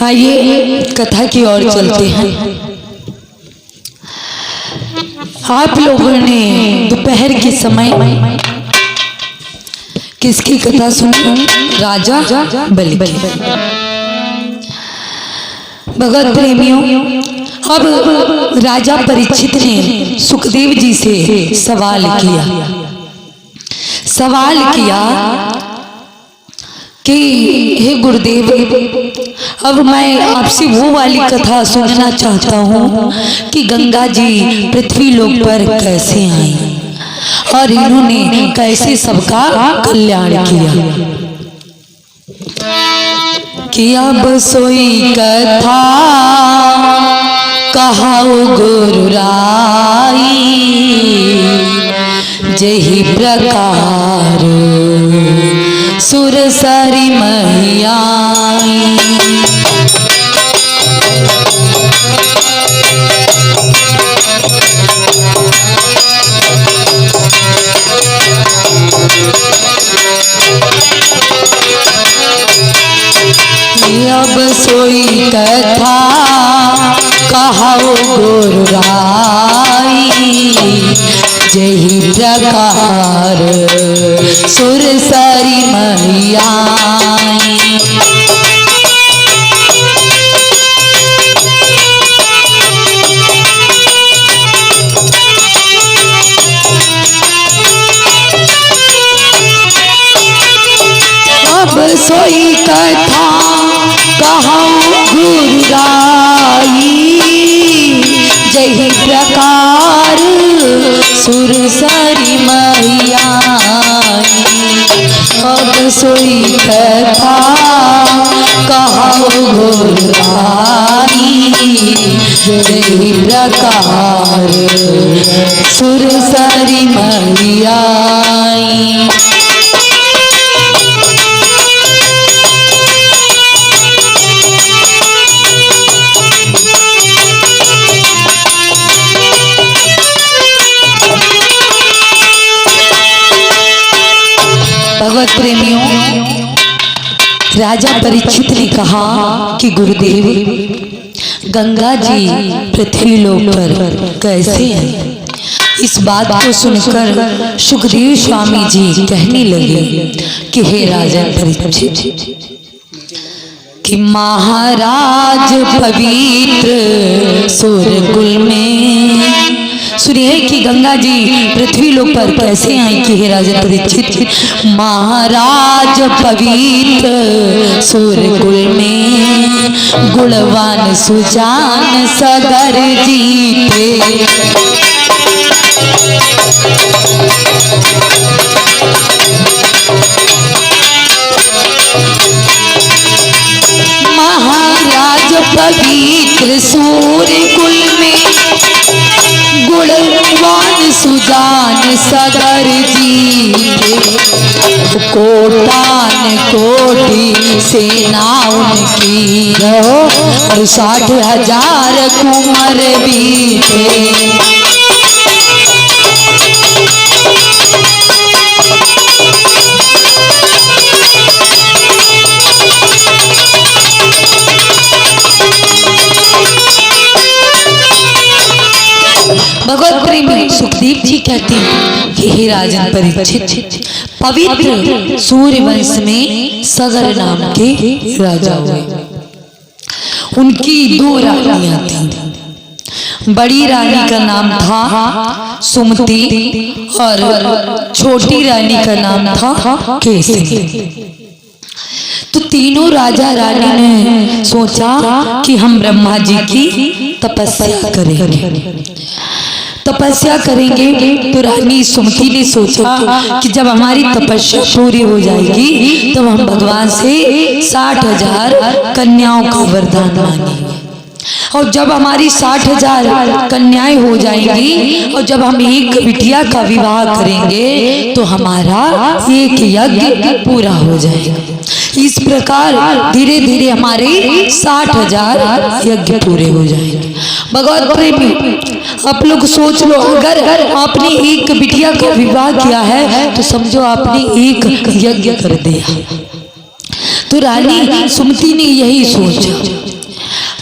आइए कथा की ओर चलते हैं। आप लोगों ने दोपहर के समय किसकी कथा सुनी? राजा बलि की। भगवत प्रेमियों, अब राजा परीक्षित ने सुखदेव जी से सवाल किया कि हे गुरुदेव, अब मैं आपसे वो वाली कथा सुनना चाहता हूँ कि गंगा जी पृथ्वी लोक पर कैसे आई और इन्होंने कैसे सबका कल्याण किया। अब सोई कथा कहाओ गुरु राई, जही प्रकार सुर सरी महियाई। अब सोई कथा कहाओ गुरु राई, जही प्रकार सुर सरी महियाई। अब सोई कथा कहाओ गुरु राई, जही प्रकार सुर सरी महियाई। अब सोई कथा कहाओ गुरु राई, जही प्रकार सुर सरी महियाई। भगवत प्रेमियों, राजा परीक्षित ने कहा कि गुरुदेव, गंगा जी पृथ्वी लोक पर कैसे हैं? इस बात को सुनकर सुखदेव स्वामी जी कहने लगे कि हे राजा परीक्षित, कि महाराज पवित्र सूर्यकुल में सुनिए कि गंगा जी पृथ्वी लोक पर कैसे आई कि हे राजा परीक्षित, महाराज पवित्र सूर्यकुल में गुणवान सुजान सगर जीते। महाराज पवित्र सूर्यकुल में गुणवान सुजान सगर जीते। कोटान कोटि सेना उनकी और 60,000 कुंवर बीते। भगवत प्रेमी सुखदेव जी कहते हैं कि हे राजन परीक्षित, पवित्र सूर्यवंश में सगर नाम के राजा हुए। उनकी 2 रानियां थीं। बड़ी रानी का नाम था सुमति और छोटी रानी का नाम था केसरी। तो तीनों राजा रानी ने सोचा कि हम ब्रह्मा जी की तपस्या करेंगे। तो रानी सुमति ने सोचा कि जब हमारी तपस्या पूरी हो जाएगी तो हम भगवान से 60,000 कन्याओं का वरदान मांगेंगे। और जब हमारी 60,000 कन्याएं हो जाएंगी और जब हम एक बिटिया का विवाह करेंगे तो हमारा एक यज्ञ पूरा हो जाएगा। इस प्रकार धीरे धीरे हमारे 60,000 यज्ञ पूरे हो जाएंगे। भगवत प्रेमी, आप लोग सोच लो, अगर आपने एक बिटिया का विवाह किया है तो समझो आपने एक यज्ञ कर दिया। तो रानी सुमति ने यही सोचा,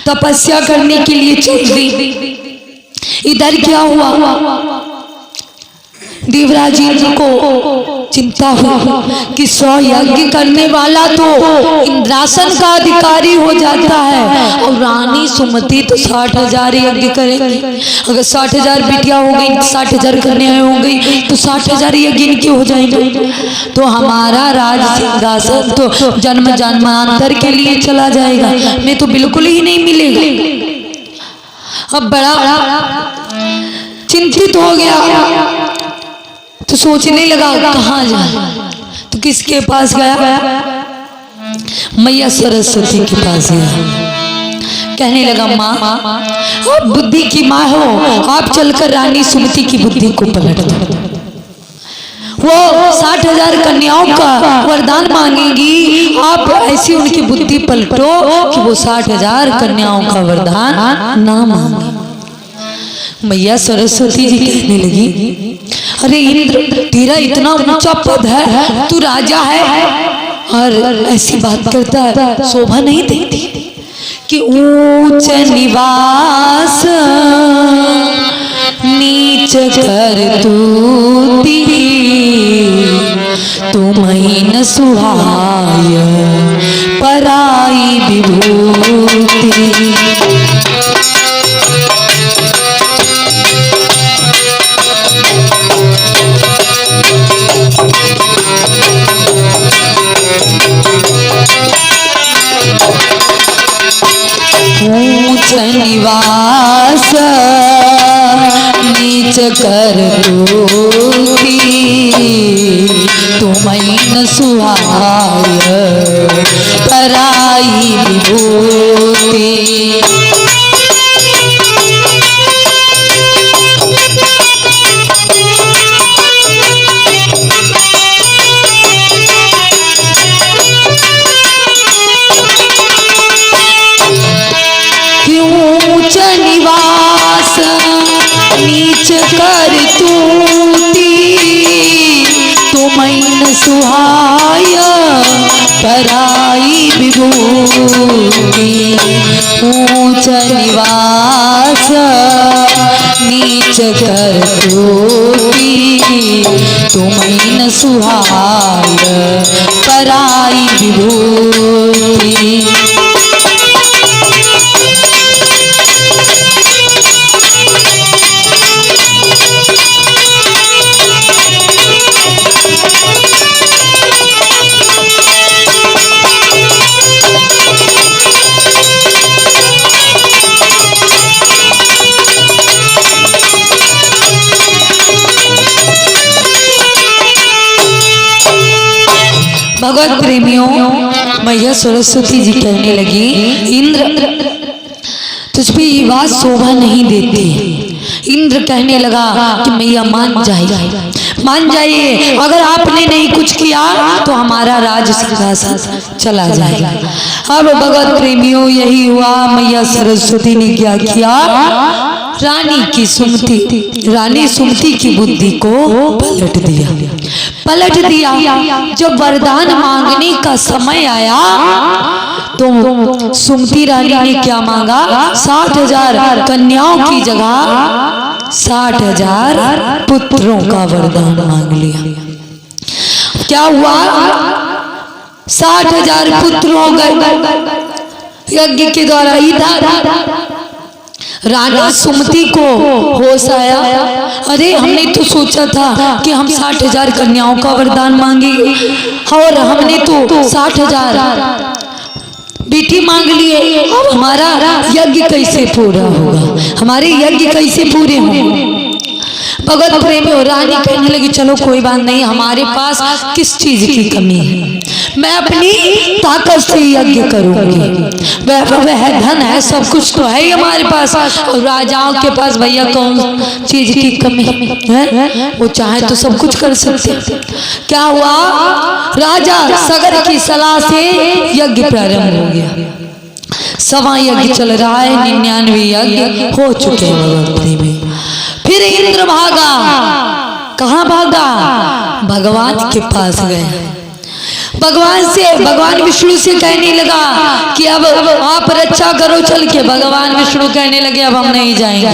तपस्या करने के लिए चल दी। इधर क्या हुआ, देवराज इंद्र को चिंता हुई कि 100 यज्ञ करने वाला तो इंद्रासन का अधिकारी हो जाता है, और रानी सुमति तो 60,000 यज्ञ करेंगी। अगर 60,000 बिटिया हो गई, 60,000 कन्याएं हो गई, तो 60,000 यज्ञ इनके हो जाएंगे। तो हमारा राज सिंहासन तो जन्म जन्मांतर के लिए चला जाएगा, मैं तो बिल्कुल ही नहीं मिलेगा। अब बड़ा चिंतित हो गया, तो सोचने लगा कहाँ जाए। तो किसके पास गया, मैया सरस्वती के पास गया। कहने लगा, माँ आप बुद्धि की माँ हो, आप चलकर रानी सुमति की बुद्धि को पलट दो। वो 60,000 कन्याओं का वरदान मांगेंगी, आप ऐसी उनकी बुद्धि पलटो कि वो 60,000 कन्याओं का वरदान ना मांगे। मैया सरस्वती जी कहने लगी, अरे इंद्र, तेरा इतना ऊंचा पद है, तू राजा है और ऐसी बात करता है, शोभा नहीं देती कि ऊंच निवास नीच कर तूती, तुम्हें न सुहाय पराई विभूति। ऊंच निवास नीच कर तूती, तुम्हें न सुहाय पराई विभूति। ऊंच निवास नीच कर तूती, तुम्हें न सुहाय पराई विभूति। ऊंच निवास नीच कर तूती, तुम्हें न सुहाय पराई विभूति। भगवत प्रेमियों, मैया सरस्वती जी कहने लगी, इंद्र तुझ पे ये बात शोभा नहीं देती। इंद्र कहने लगा कि मैया मान जाइए, अगर आपने नहीं कुछ किया तो हमारा राज सिंहासन चला जाएगा। अब भगवत प्रेमियों यही हुआ, मैया सरस्वती ने क्या किया, रानी सुमति की बुद्धि को पलट दिया। जब वरदान मांगने का समय आया तो सुमति रानी ने क्या मांगा, 60,000 कन्याओं की जगह 60,000 पुत्रों का वरदान मांग लिया। क्या हुआ, 60,000 पुत्र हो गए यज्ञ के द्वारा। इधर रानी सुमति को होश आया, अरे हमने तो सोचा था कि हम 60,000 कन्याओं का वरदान मांगेंगे और हमने तो 60,000 बेटी मांग लिए, अब हमारा यज्ञ कैसे पूरा होगा, हमारे यज्ञ कैसे पूरे होंगे। भगवत प्रेमी और रानी कहने लगी चलो कोई बात नहीं, हमारे पास किस चीज की कमी है, मैं अपनी ताकत से यज्ञ करूंगी, वह धन है, सब कुछ तो है ही हमारे पास, और राजाओं के पास भैया कौन चीज की कमी है, वो चाहे तो सब कुछ कर सकते। क्या हुआ, राजा सगर की सलाह से यज्ञ प्रारंभ हो गया। 100वां यज्ञ चल रहा है, 99 यज्ञ हो चुके हैं भगवत प्रेमी। फिर इंद्र भागा, कहाँ भागा, भगवान के पास गए, भगवान विष्णु से कहने लगा कि अब आप रक्षा करो चल के। भगवान विष्णु कहने लगे अब हम नहीं जाएंगे,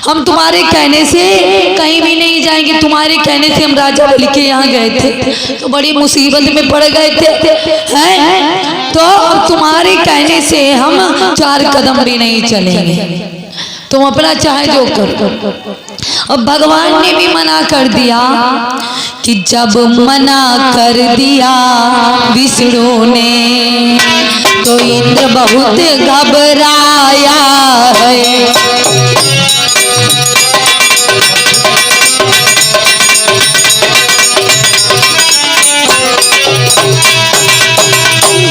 हम तुम्हारे कहने से कहीं भी नहीं जाएंगे, तुम्हारे कहने से हम राजा बलि के यहाँ गए थे तो बड़ी मुसीबत में पड़ गए थे, हैं? तो अब तुम्हारे कहने से हम 4 कदम भी नहीं चलेंगे, तुम अपना चाहे जो करो। अब भगवान ने भी मना कर दिया कि जब मना कर दिया विष्णु ने तो इंद्र बहुत घबराया है।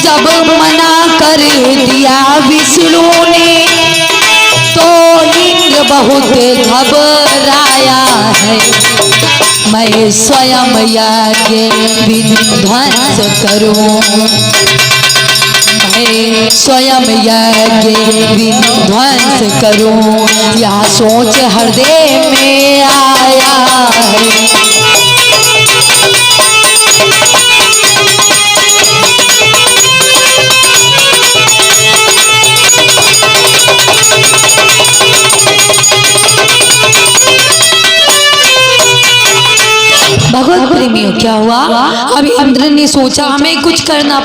जब मना कर दिया विष्णु ने तो इंद्र बहुत घबराया है। मैं स्वयं यज्ञ विध्वंस करूं, मैं स्वयं यज्ञ विध्वंस करूं, यह सोच हृदय में आया है। भगवत प्रेमियों क्या हुआ, अभी इंद्र ने सोचा हमें कुछ करना